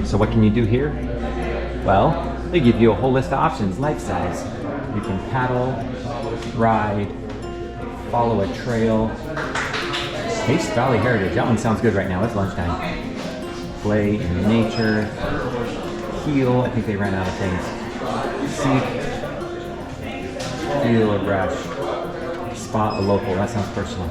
So what can you do here? Well, they give you a whole list of options, life size. You can paddle, ride, follow a trail. Taste Valley Heritage, that one sounds good right now, it's lunchtime. Play in nature, heal, I think they ran out of things. Seek, heal a brush, spot a local, that sounds personal.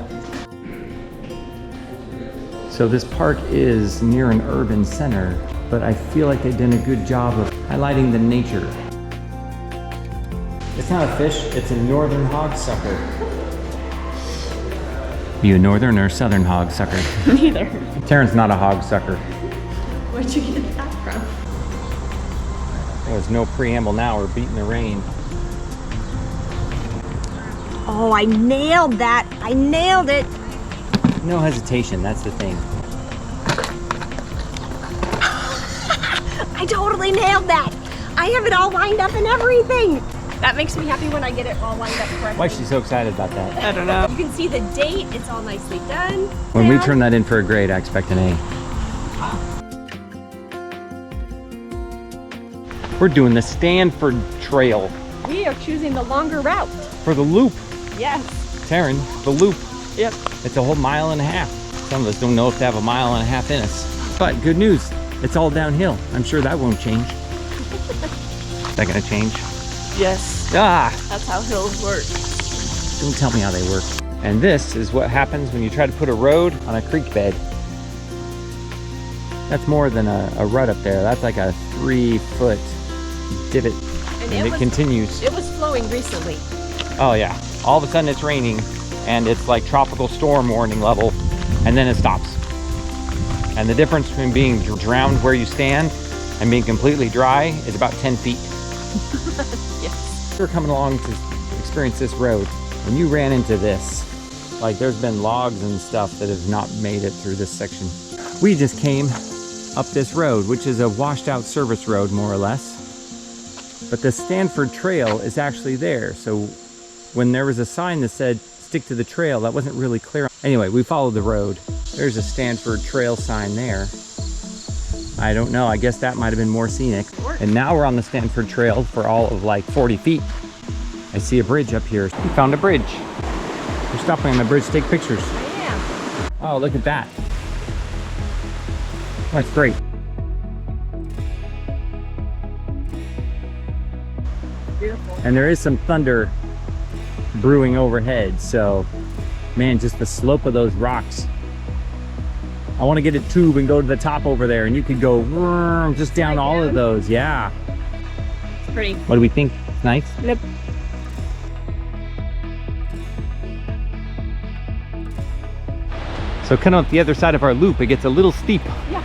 So this park is near an urban center, but I feel like they've done a good job of highlighting the nature. It's not a fish, it's a northern hogsucker. You a northern or southern hogsucker? Neither. Taryn's not a hogsucker. Where'd you get that from? There's no preamble now, we're beating the rain. Oh, I nailed that. I nailed it. No hesitation, that's the thing. I totally nailed that. I have it all lined up and everything. That makes me happy when I get it all lined up correctly. Why is she so excited about that? I don't know. You can see the date. It's all nicely done. When we turn that in for a grade, I expect an A. We're doing the Stanford Trail. We are choosing the longer route. For the loop. Yes. Taryn, the loop. Yep. It's a whole mile and a half. Some of us don't know if they have a mile and a half in us. But good news, it's all downhill. I'm sure that won't change. Is that gonna change? Yes. Ah! That's how hills work. Don't tell me how they work. And this is what happens when you try to put a road on a creek bed. That's more than a rut up there. That's like a 3-foot divot. And it continues. It was flowing recently. Oh yeah. All of a sudden it's raining and it's like tropical storm warning level, and then it stops. And the difference between being drowned where you stand and being completely dry is about 10 feet. Yes. We're coming along to experience this road. When you ran into this, like there's been logs and stuff that have not made it through this section. We just came up this road, which is a washed out service road more or less. But the Stanford Trail is actually there. So when there was a sign that said stick to the trail, that wasn't really clear. Anyway, we followed the road. There's a Stanford Trail sign there. I don't know, I guess that might have been more scenic. And now we're on the Stanford Trail for all of like 40 feet. I see a bridge up here. We found a bridge. We're stopping on the bridge to take pictures. Yeah. Oh, look at that. That's great. Beautiful. And there is some thunder brewing overhead, so man, just the slope of those rocks. I want to get a tube and go to the top over there, and you could go just down all of those. Yeah. It's pretty. What do we think? It's nice? Yep. So kind of up the other side of our loop, it gets a little steep. Yeah.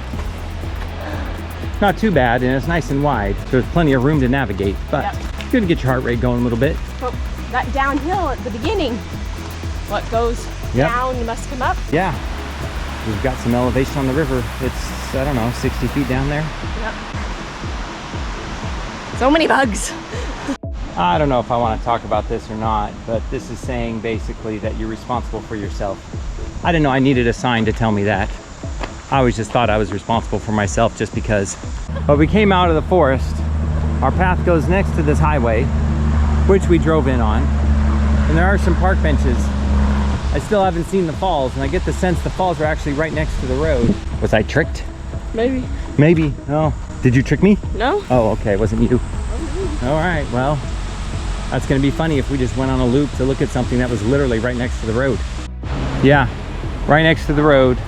Not too bad, and it's nice and wide, so there's plenty of room to navigate, but it's good to get your heart rate going a little bit. But that downhill at the beginning, what goes down must come up. Yeah. We've got some elevation on the river. It's, I don't know, 60 feet down there. Yep. So many bugs. I don't know if I want to talk about this or not, but this is saying basically that you're responsible for yourself. I didn't know I needed a sign to tell me that. I always just thought I was responsible for myself just because. But we came out of the forest. Our path goes next to this highway, which we drove in on. And there are some park benches. I still haven't seen the falls, and I get the sense the falls are actually right next to the road. Was I tricked? Maybe. Maybe. Oh, did you trick me? No. Oh, okay, it wasn't you. All right, well, that's gonna be funny if we just went on a loop to look at something that was literally right next to the road. Yeah, right next to the road.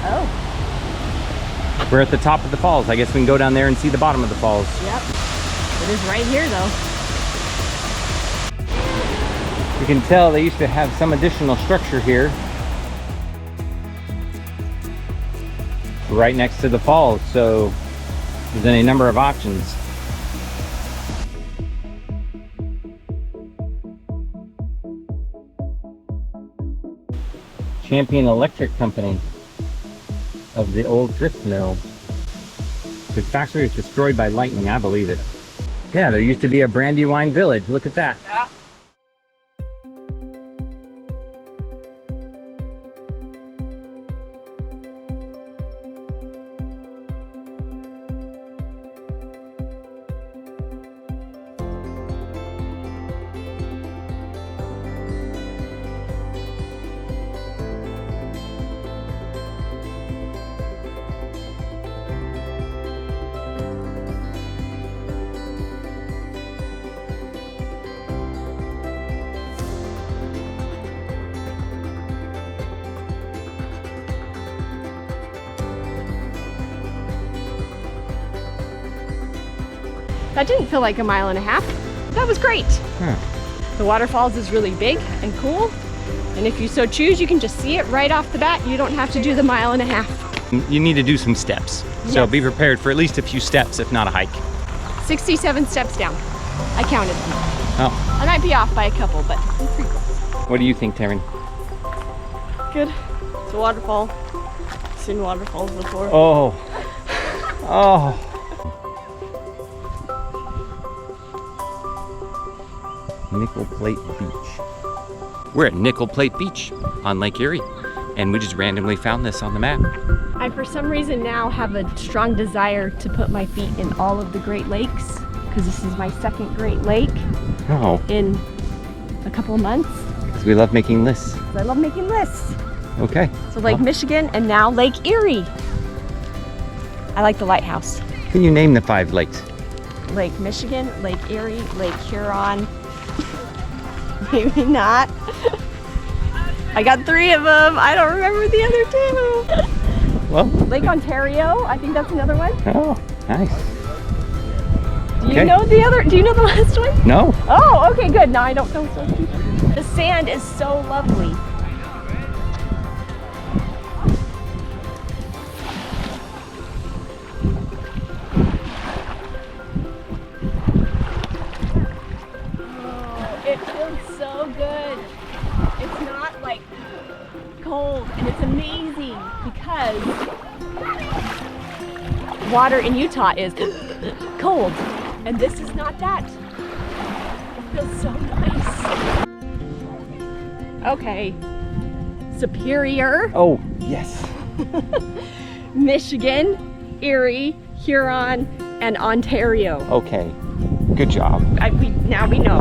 Oh. We're at the top of the falls. I guess we can go down there and see the bottom of the falls. Yep. It is right here though. You can tell they used to have some additional structure here. Right next to the falls, so there's any number of options. Champion Electric Company of the old drift mill. The factory was destroyed by lightning, I believe it. Yeah, there used to be a Brandywine village. Look at that. Yeah. That didn't feel like a mile and a half. That was great. Huh. The waterfalls is really big and cool. And if you so choose, you can just see it right off the bat. You don't have to do the mile and a half. You need to do some steps. So Yes. be prepared for at least a few steps, if not a hike. 67 steps down. I counted them. Oh, I might be off by a couple, but I'm pretty close. what do you think, Taryn? Good. It's a waterfall. Seen waterfalls before. Oh. Oh. Nickel Plate Beach. We're at Nickel Plate Beach on Lake Erie, and we just randomly found this on the map. I, for some reason, now have a strong desire to put my feet in all of the Great Lakes, because this is my second Great Lake Oh, in a couple of months. because we love making lists. 'Cause I love making lists. Okay. So Lake Michigan and now Lake Erie. I like the lighthouse. Can you name the 5 lakes? Lake Michigan, Lake Erie, Lake Huron. Maybe not. I got 3 of them. I don't remember the other 2. Well, Lake Ontario, I think that's another one. oh, nice. Do you Okay. know the other? Do you know the last one? No. Oh, okay, good. Now I don't know. The sand is so lovely. Oh, it feels so good. It's not like cold, and it's amazing because water in Utah is cold, and this is not that. It feels so nice. Okay, Superior, Oh, yes. Michigan, Erie, Huron, and Ontario. Okay. Good job. Now we know.